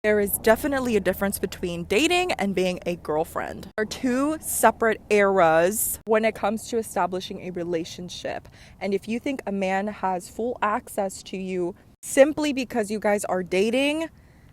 There is definitely a difference between dating and being a girlfriend. There are two separate eras when it comes to establishing a relationship. And if you think a man has full access to you simply because you guys are dating,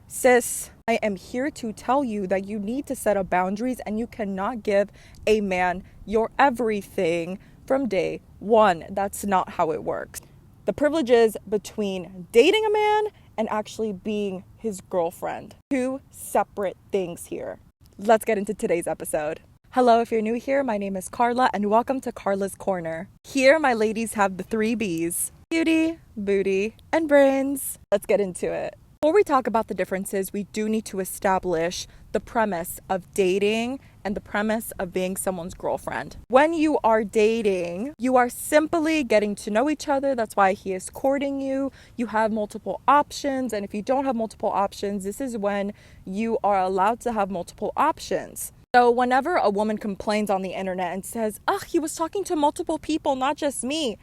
sis, I am here to tell you that you need to set up boundaries and you cannot give a man your everything from day one. That's not how it works. The privileges between dating a man and actually being his girlfriend. Two separate things here. Let's get into today's episode. Hello, if you're new here, my name is Carla and welcome to Carla's Corner. Here, my ladies have the 3 B's: beauty, booty, and brains. Let's get into it. Before we talk about the differences, we do need to establish the premise of dating and the premise of being someone's girlfriend. When you are dating, you are simply getting to know each other. That's why he is courting you. You have multiple options. And if you don't have multiple options, this is when you are allowed to have multiple options. So whenever a woman complains on the internet and says, he was talking to multiple people, not just me.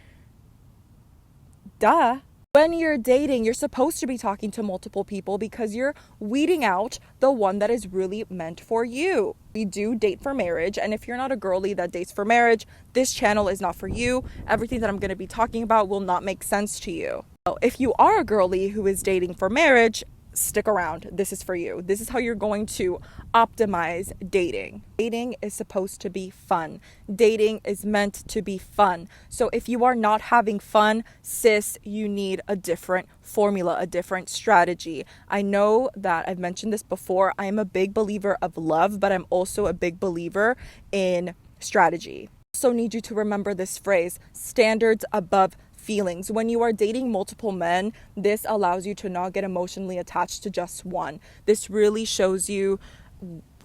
Duh. When you're dating, you're supposed to be talking to multiple people because you're weeding out the one that is really meant for you. We do date for marriage, and if you're not a girly that dates for marriage, this channel is not for you. Everything that I'm going to be talking about will not make sense to you. So if you are a girly who is dating for marriage, stick around. This is for you. This is how you're going to optimize dating. Dating is supposed to be fun. Dating is meant to be fun. So if you are not having fun, sis, you need a different formula, a different strategy. I know that I've mentioned this before. I am a big believer of love, but I'm also a big believer in strategy. I also need you to remember this phrase: standards above feelings. When you are dating multiple men, this allows you to not get emotionally attached to just one. This really shows you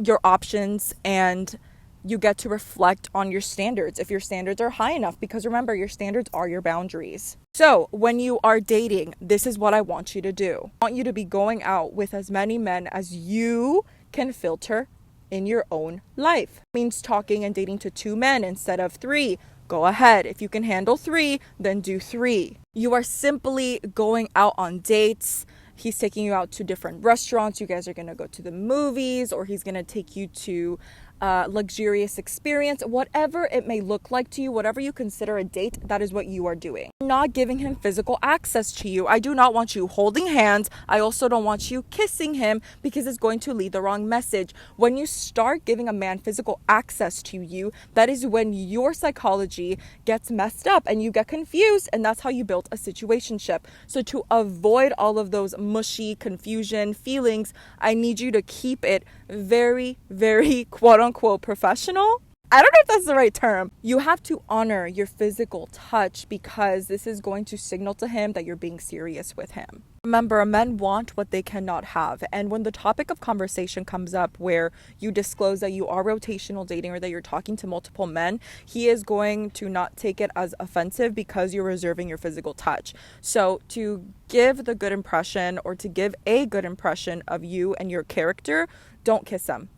your options and you get to reflect on your standards if your standards are high enough, because remember, your standards are your boundaries. So when you are dating, this is what I want you to do. I want you to be going out with as many men as you can filter in your own life. It means talking and dating to 2 men instead of 3. Go ahead. If you can handle 3, then do 3. You are simply going out on dates. He's taking you out to different restaurants. You guys are going to go to the movies, or he's going to take you to luxurious experience. Whatever it may look like to you, whatever you consider a date, that is what you are doing. I'm not giving him physical access to you. I do not want you holding hands. I also don't want you kissing him because it's going to lead the wrong message. When you start giving a man physical access to you, that is when your psychology gets messed up and you get confused, and that's how you build a situationship. So to avoid all of those mushy confusion feelings, I need you to keep it very, very quote-unquote professional. I don't know if that's the right term. You have to honor your physical touch because this is going to signal to him that you're being serious with him. Remember, men want what they cannot have. And when the topic of conversation comes up where you disclose that you are rotational dating or that you're talking to multiple men, he is going to not take it as offensive because you're reserving your physical touch. So to give the good impression, or to give a good impression of you and your character, don't kiss them.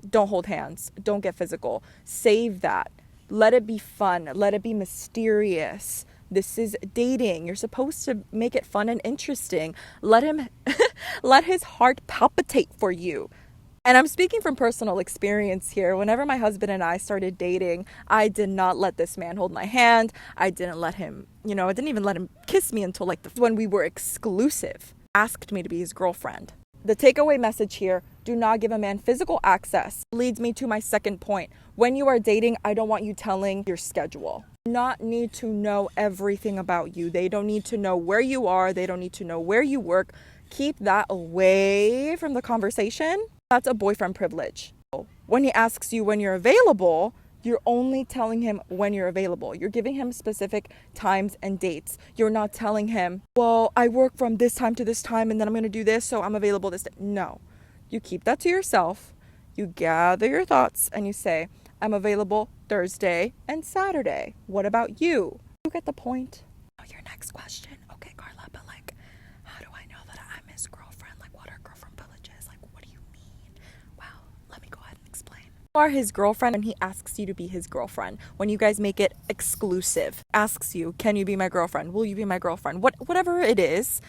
Don't hold hands. Don't get physical. Save that. Let it be fun. Let it be mysterious. This is dating. You're supposed to make it fun and interesting. Let his heart palpitate for you. And I'm speaking from personal experience here. Whenever my husband and I started dating, I did not let this man hold my hand. I didn't let him, I didn't even let him kiss me until when we were exclusive. Asked me to be his girlfriend. The takeaway message here: do not give a man physical access. Leads me to my second point. When you are dating, I don't want you telling your schedule. Not need to know everything about you. They don't need to know where you are. They don't need to know where you work. Keep that away from the conversation. That's a boyfriend privilege. When he asks you when you're available, you're only telling him when you're available. You're giving him specific times and dates. You're not telling him, well, I work from this time to this time and then I'm going to do this, so I'm available this day. No. You keep that to yourself. You gather your thoughts and you say, I'm available Thursday and Saturday. What about you? You get the point? Oh, your next question. Okay, Carla, but how do I know that I'm his girlfriend? What are girlfriend privileges? What do you mean? Well, let me go ahead and explain. You are his girlfriend and he asks you to be his girlfriend. When you guys make it exclusive, asks you, can you be my girlfriend? Will you be my girlfriend? Whatever it is,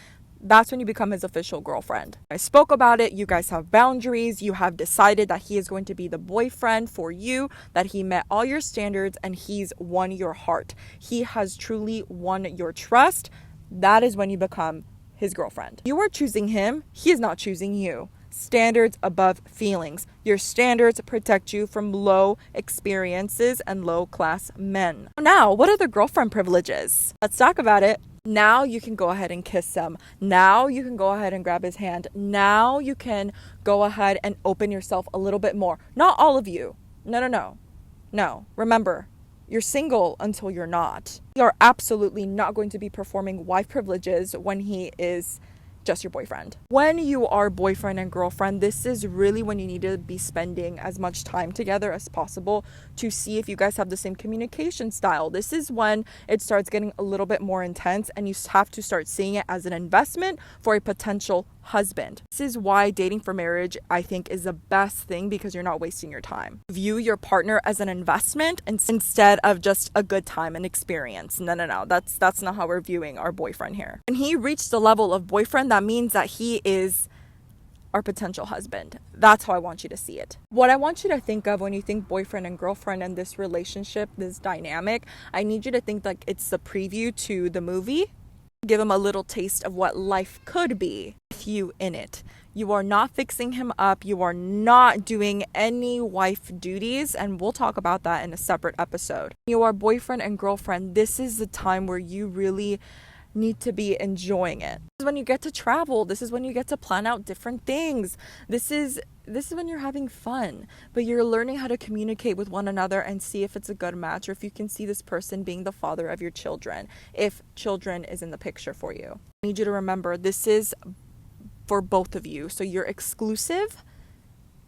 that's when you become his official girlfriend. I spoke about it. You guys have boundaries. You have decided that he is going to be the boyfriend for you, that he met all your standards and he's won your heart. He has truly won your trust. That is when you become his girlfriend. You are choosing him. He is not choosing you. Standards above feelings. Your standards protect you from low experiences and low class men. Now, what are the girlfriend privileges? Let's talk about it. Now you can go ahead and kiss him. Now you can go ahead and grab his hand. Now you can go ahead and open yourself a little bit more. Not all of you. No. Remember, you're single until you're not. You're absolutely not going to be performing wife privileges when he is just your boyfriend. When you are boyfriend and girlfriend, this is really when you need to be spending as much time together as possible to see if you guys have the same communication style. This is when it starts getting a little bit more intense and you have to start seeing it as an investment for a potential husband. This is why dating for marriage, I think, is the best thing, because you're not wasting your time. View your partner as an investment instead of just a good time and experience. No. That's not how we're viewing our boyfriend here. When he reached the level of boyfriend, that means that he is our potential husband. That's how I want you to see it. What I want you to think of when you think boyfriend and girlfriend and this relationship, this dynamic, I need you to think like it's the preview to the movie. Give him a little taste of what life could be with you in it. You are not fixing him up. You are not doing any wife duties. And we'll talk about that in a separate episode. You are boyfriend and girlfriend. This is the time where you really need to be enjoying it. This is when you get to travel. This is when you get to plan out different things. This is when you're having fun, but you're learning how to communicate with one another and see if it's a good match, or if you can see this person being the father of your children, if children is in the picture for you. I need you to remember this is for both of you. So you're exclusive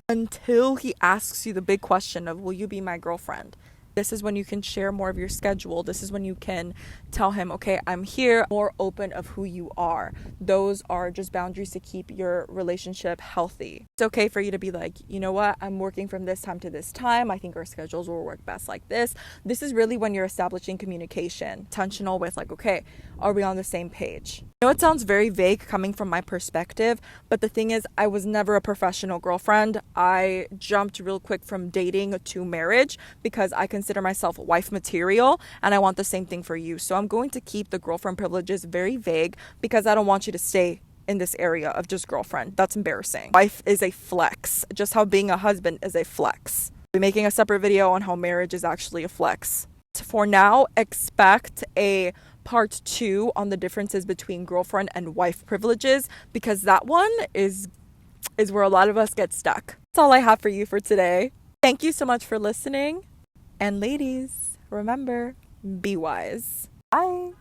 until he asks you the big question of, will you be my girlfriend? This is when you can share more of your schedule. This is when you can tell him, okay, I'm here, more open of who you are. Those are just boundaries to keep your relationship healthy. It's okay for you to be like, you know what, I'm working from this time to this time. I think our schedules will work best like this. This is really when you're establishing communication, intentional with like, okay, are we on the same page? I know it sounds very vague coming from my perspective, but the thing is, I was never a professional girlfriend. I jumped real quick from dating to marriage because I consider myself wife material, and I want the same thing for you. So I'm going to keep the girlfriend privileges very vague because I don't want you to stay in this area of just girlfriend. That's embarrassing. Wife is a flex, just how being a husband is a flex. I'll be making a separate video on how marriage is actually a flex. For now, expect a part 2 on the differences between girlfriend and wife privileges, because that one is where a lot of us get stuck. That's all I have for you for today. Thank you so much for listening. And ladies, remember, be wise. Bye.